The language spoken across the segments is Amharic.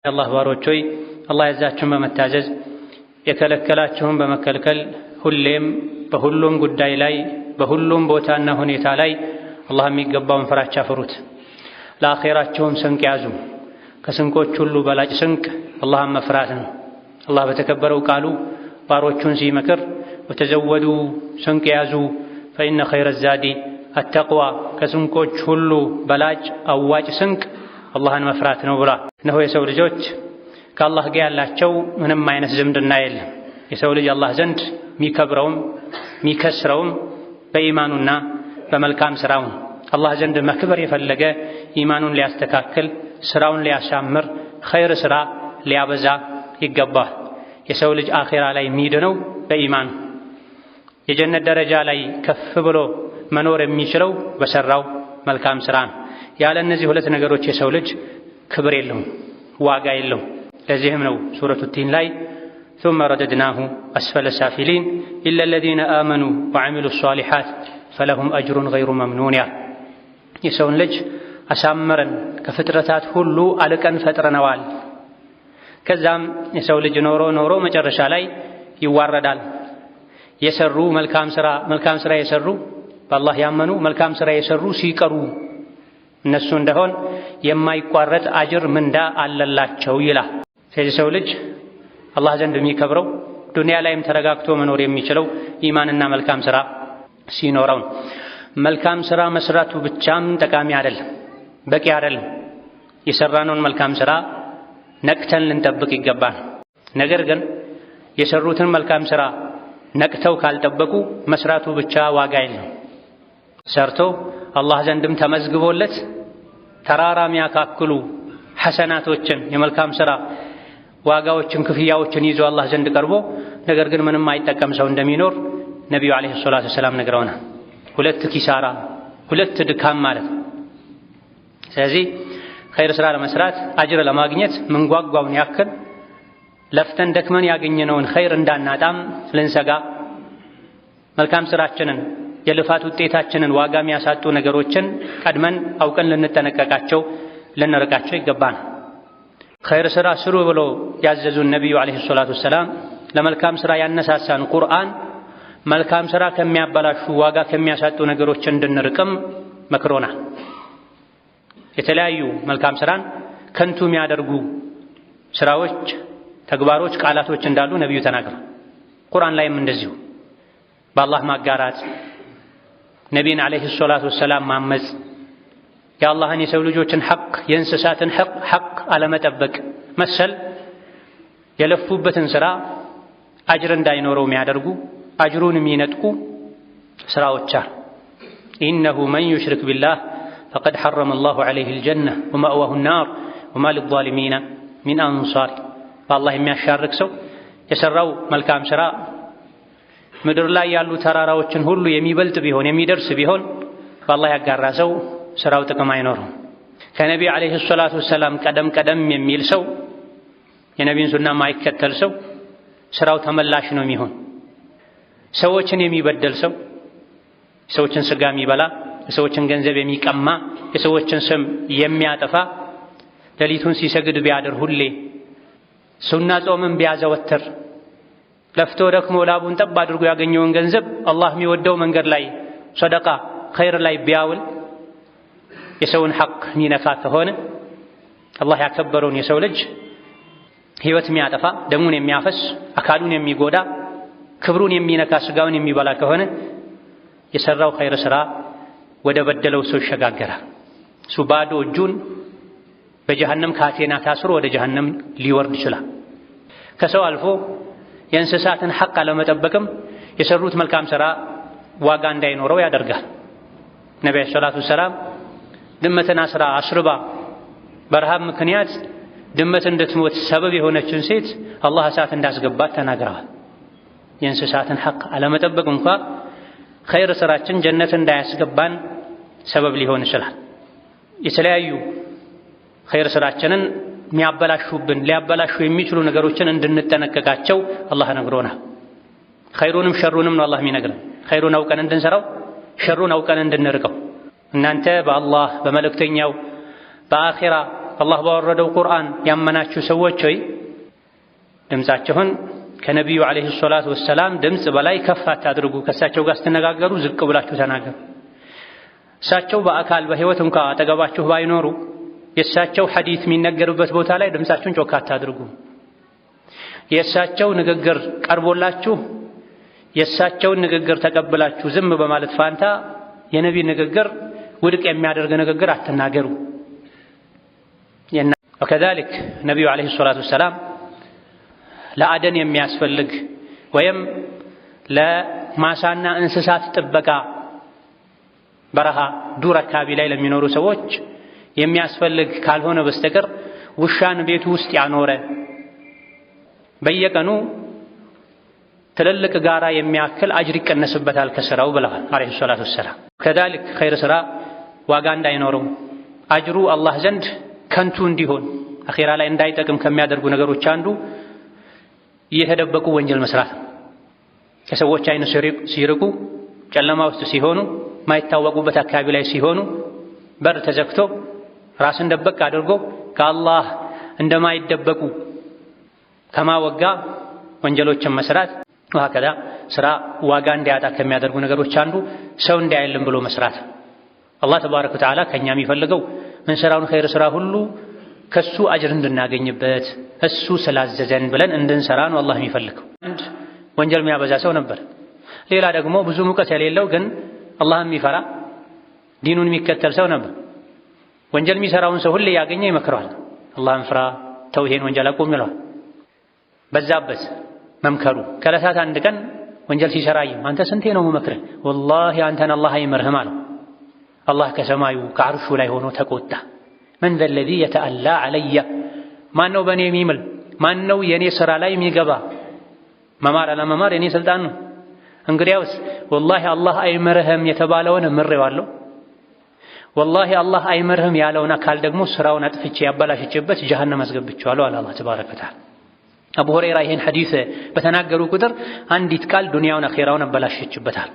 የአላህ ባሮች ሆይ አላህ ያዛችሁን በመታዘዝ የከለከላችሁን በመከልከል ሁሌም በሁሉም ጉዳይ ላይ በሁሉም ቦታና ሁኔታ ላይ አላህ የሚገባውን ፍራቻ ፍሩት። ለአኼራችሁም ስንቅ ያዙ። ከስንቆች ሁሉ በላጭ ስንቅ አላህን መፍራት ነው። አላህ በተከበረው ቃሉ ባሮቹን ሲመክር ወተዘወዱ ስንቅ ያዙ ፈኢነ ኸይረ ዛዲ አተቅዋ ከስንቆች ሁሉ በላጭ አዋጭ ስንቅ አላህን መፍራት ነው ብሏል። እነሆ የሰው ልጆች ከአላህ ጋር ያላቸው ምንም አይነት ዝምድና የለም። የሰው ልጅ አላህ ዘንድ የሚከብረውም የሚከስረውም በኢማኑና በመልካም ስራው ነው። አላህ ዘንድ መክበር የፈለገ ኢማኑን ሊያስተካክል፣ ስራውን ሊያሳምር፣ ኸይር ስራ ሊያበዛ ይገባል። የሰው ልጅ አኼራ ላይ የሚድነው በኢማኑ፣ የጀነት ደረጃ ላይ ከፍ ብሎ መኖር የሚችለው በሰራው መልካም ስራ ነው። ያለ እነዚህ ሁለት ነገሮች የሰው ልጅ ክብር የለውም፣ ዋጋ የለውም። ለዚህም ነው ሱረቱ ቲን ላይ ثم رددناه أسفل سافلين إلا الذين آمنوا وعملوا الصالحات فلهم أجر غير ممنون። የሰውን ልጅ አሳምረን ከፍጥረታት ሁሉ አልቀን ፈጥረነዋል። ከዛም የሰው ልጅ ኖሮ መጨረሻ ላይ ይዋረዳል። የሰሩ መልካም ስራ የሰሩ በአላህ ያመኑ መልካም ስራ የሰሩ ሲቀሩ እነሱ እንደሆን የማይቋረጥ አጅር ምንዳ አለላቸው ይላል። ስለዚህ ሰው ልጅ አላህ ዘንድ የሚከብረው ዱንያ ላይም ተረጋግቶ መኖር የሚችለው ኢማንና መልካም ስራ ሲኖረው ነው። መልካም ስራ መስራቱ ብቻም ጠቃሚ አይደለም፣ በቂ አይደለም። የሰራነውን መልካም ስራ ነቅተን ልንጠብቅ ይገባል። ነገር ግን የሰሩትን መልካም ስራ ነቅተው ካልጠበቁ መስራቱ ብቻ ዋጋ የለም። ሰርቶ አላህ ዘንድም ተመዝግቦለት ተራራ የሚያካክሉ ሐሰናቶችን የመልካም ስራ ዋጋዎችን ክፍያዎችን ይዞ አላህ ዘንድ ቀርቦ ነገር ግን ምንም አይጠቀም ሰው እንደሚኖር ነቢዩ ዓለይሂ ሰላቱ ወሰላም ነግረውናል። ሁለት ኪሳራ፣ ሁለት ድካም ማለት ነው። ስለዚህ ኸይር ስራ ለመስራት አጅር ለማግኘት ምንጓጓውን ያክል ለፍተን ደክመን ያገኘነውን ኸይር እንዳናጣም ልንሰጋ፣ መልካም ስራችንን የልፋት ውጤታችንን ዋጋ የሚያሳጡ ነገሮችን ቀድመን አውቀን ልንጠነቀቃቸው ልንርቃቸው ይገባል። ኸይር ስራ ስሩ ብሎ ያዘዙን ነቢዩ ዓለይሂ ሰላቱ ወሰላም ለመልካም ስራ ያነሳሳን ቁርአን መልካም ስራ ከሚያበላሹ ዋጋ ከሚያሳጡ ነገሮች እንድንርቅም መክሮናል። የተለያዩ መልካም ስራን ከንቱ የሚያደርጉ ስራዎች፣ ተግባሮች፣ ቃላቶች እንዳሉ ነቢዩ ተናግረዋል። ቁርአን ላይም እንደዚሁ በአላህ ማጋራት፣ ነቢይን ዓለይሂ ሰላቱ ወሰላም ማመፅ፣ የአላህን የሰው ልጆችን ሐቅ የእንስሳትን ሐቅ አለመጠበቅ መሰል የለፉበትን ስራ አጅር እንዳይኖረው የሚያደርጉ አጅሩን የሚነጥቁ ስራዎች አሉ። ኢነሁ መን ዩሽሪክ ቢላህ ፈቀድ ሐረመ አላሁ ዐለይሂ አልጀነህ ወመእዋሁ ናር ወማ ሊዛሊሚነ ሚን አንሳር። በአላህ የሚያሻርክ ሰው የሰራው መልካም ስራ ምድር ላይ ያሉ ተራራዎችን ሁሉ የሚበልጥ ቢሆን የሚደርስ ቢሆን በአላህ ያጋራ ሰው ስራው ጥቅም አይኖረውም። ከነቢ ዓለይሂ ሰላቱ ወሰላም ቀደም የሚል ሰው የነቢን ሱና ማይከተል ሰው ስራው ተመላሽ ነው የሚሆን። ሰዎችን የሚበደል ሰው፣ የሰዎችን ስጋ የሚበላ፣ የሰዎችን ገንዘብ የሚቀማ፣ የሰዎችን ስም የሚያጠፋ፣ ሌሊቱን ሲሰግድ ቢያድር ሁሌ ሱና ጾምን ቢያዘወትር ለፍቶ ደክሞ ላቡን ጠብ አድርጎ ያገኘውን ገንዘብ አላህ የሚወደው መንገድ ላይ ሰደቃ ኸይር ላይ ቢያውል የሰውን ሐቅ የሚነካ ከሆነ አላህ ያከበረውን የሰው ልጅ ህይወት የሚያጠፋ፣ ደሙን የሚያፈስ፣ አካሉን የሚጎዳ፣ ክብሩን የሚነካ፣ ስጋውን የሚበላ ከሆነ የሰራው ኸይር ስራ ወደ በደለው ሰው ይሸጋገራል። እሱ ባዶ እጁን በጀሃነም ካቴና ታስሮ ወደ ጀሃነም ሊወርድ ይችላል። ከሰው አልፎ የእንስሳትን ሐቅ አለመጠበቅም የሰሩት መልካም ስራ ዋጋ እንዳይኖረው ያደርጋል። ነቢዩ ሰለላሁ ዐለይሂ ወሰለም ድመትን አስርባ በረሃብ ምክንያት ድመት እንድትሞት ሰበብ የሆነችን ሴት አላህ እሳት እንዳስገባት ተናግረዋል። የእንስሳትን ሐቅ አለመጠበቅ እንኳ ኸይር ስራችን ጀነት እንዳያስገባን ሰበብ ሊሆን ይችላል። የተለያዩ ኸይር ስራችንን ሊያበላሹ የሚችሉ ነገሮችን እንድንጠነቀቃቸው አላህ ነግሮናል። ኸይሩንም ሸሩንም ነው አላህ የሚነግረን። ኸይሩን አውቀን እንድንሰራው፣ ሸሩን አውቀን እንድንርቀው። እናንተ በአላህ በመልእክተኛው በአኺራ አላህ ባወረደው ቁርአን ያመናችሁ ሰዎች ሆይ ድምፃችሁን ከነቢዩ ዓለይሂ ሰላቱ ወሰላም ድምፅ በላይ ከፍ አታድርጉ። ከእሳቸው ጋር ስትነጋገሩ ዝቅ ብላችሁ ተናገሩ። እሳቸው በአካል በሕይወት እንኳ አጠገባችሁ ባይኖሩ የእሳቸው ሐዲት የሚነገርበት ቦታ ላይ ድምፃችሁን ጮክ አታድርጉ። የእሳቸው ንግግር ቀርቦላችሁ የእሳቸውን ንግግር ተቀብላችሁ ዝም በማለት ፋንታ የነቢ ንግግር ውድቅ የሚያደርግ ንግግር አትናገሩ። ወከዛሊክ ነቢዩ ዓለይሂ ሰላቱ ወሰላም ለአደን የሚያስፈልግ ወይም ለማሳና እንስሳት ጥበቃ በረሃ ዱር አካባቢ ላይ ለሚኖሩ ሰዎች የሚያስፈልግ ካልሆነ በስተቀር ውሻን ቤቱ ውስጥ ያኖረ በየቀኑ ትልልቅ ጋራ የሚያክል አጅር ይቀነስበታል ከስራው ብለዋል ዓለይሂ ሰላቱ ወሰላም። ከዛሊክ ኸይር ስራ ዋጋ እንዳይኖረው አጅሩ አላህ ዘንድ ከንቱ እንዲሆን አኺራ ላይ እንዳይጠቅም ከሚያደርጉ ነገሮች አንዱ እየተደበቁ ወንጀል መስራት ነው። ከሰዎች አይን ሲርቁ፣ ጨለማ ውስጥ ሲሆኑ፣ ማይታወቁበት አካባቢ ላይ ሲሆኑ በር ተዘግቶ ራስን ደበቅ አድርጎ ከአላህ እንደማይደበቁ ከማወጋ ወንጀሎችን መስራት ወሀከዛ ስራ ዋጋ እንዲያጣ ከሚያደርጉ ነገሮች አንዱ ሰው እንዳያይልን ብሎ መስራት። አላህ ተባረከ ወተዓላ ከኛ የሚፈልገው ምንሰራውን ኸይር ስራ ሁሉ ከሱ አጅር እንድናገኝበት እሱ ስላዘዘን ብለን እንድንሰራ ነው አላህ የሚፈልገው። አንድ ወንጀል የሚያበዛ ሰው ነበር። ሌላ ደግሞ ብዙ ሙቀት የሌለው ግን አላህን የሚፈራ ዲኑን የሚከተል ሰው ነበር። ወንጀል የሚሰራውን ሰው ሁሌ ያገኘ ይመክረዋል። አላህን ፍራ፣ ተው፣ ይሄን ወንጀል አቁም ይለዋል። በዛበት መምከሩ። ከዕለታት አንድ ቀን ወንጀል ሲሰራይ አንተ ስንቴ ነው መመክርህ? ወላሂ አንተን አላህ አይመርህም አለው። አላህ ከሰማዩ ከዓርሹ ላይ ሆኖ ተቆጣ። መን ዘ ለዚ የተአላ ዐለየ፣ ማን ነው በእኔ የሚምል? ማን ነው የእኔ ሥራ ላይ የሚገባ? መማር አለመማር የእኔ ስልጣን ነው። እንግዲያውስ ወላሂ አላህ አይመርህም የተባለውን ምሬዋለሁ፣ ወላሂ አላህ አይመርህም ያለውን አካል ደግሞ ሥራውን አጥፍቼ ያበላሽቼበት ጀሀነም አስገብቼዋለሁ አለ አላህ ተባረከ ወተዓላ። አቡ ሁረይራ ይህን ሐዲስ በተናገሩ ቁጥር አንዲት ቃል ዱንያውን አኼራውን አበላሸችበታል።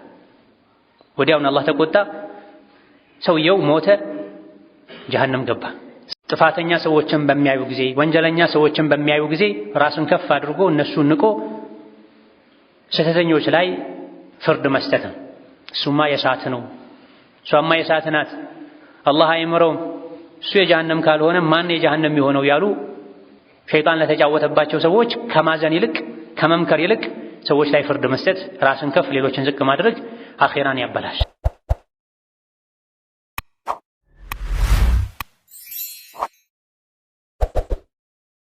ወዲያውን አላህ ተቆጣ፣ ሰውየው ሞተ፣ ጀሀነም ገባ። ጥፋተኛ ሰዎችን በሚያዩ ጊዜ፣ ወንጀለኛ ሰዎችን በሚያዩ ጊዜ ራሱን ከፍ አድርጎ እነሱን ንቆ ስህተተኞች ላይ ፍርድ መስጠት ነው። እሱማ የሳት ነው፣ እሷማ የሳት ናት፣ አላህ አይምረውም፣ እሱ የጀሀነም ካልሆነ ማን የጀሀነም የሚሆነው ያሉ ሸይጣን ለተጫወተባቸው ሰዎች ከማዘን ይልቅ ከመምከር ይልቅ ሰዎች ላይ ፍርድ መስጠት፣ ራስን ከፍ ሌሎችን ዝቅ ማድረግ አኼራን ያበላሽ።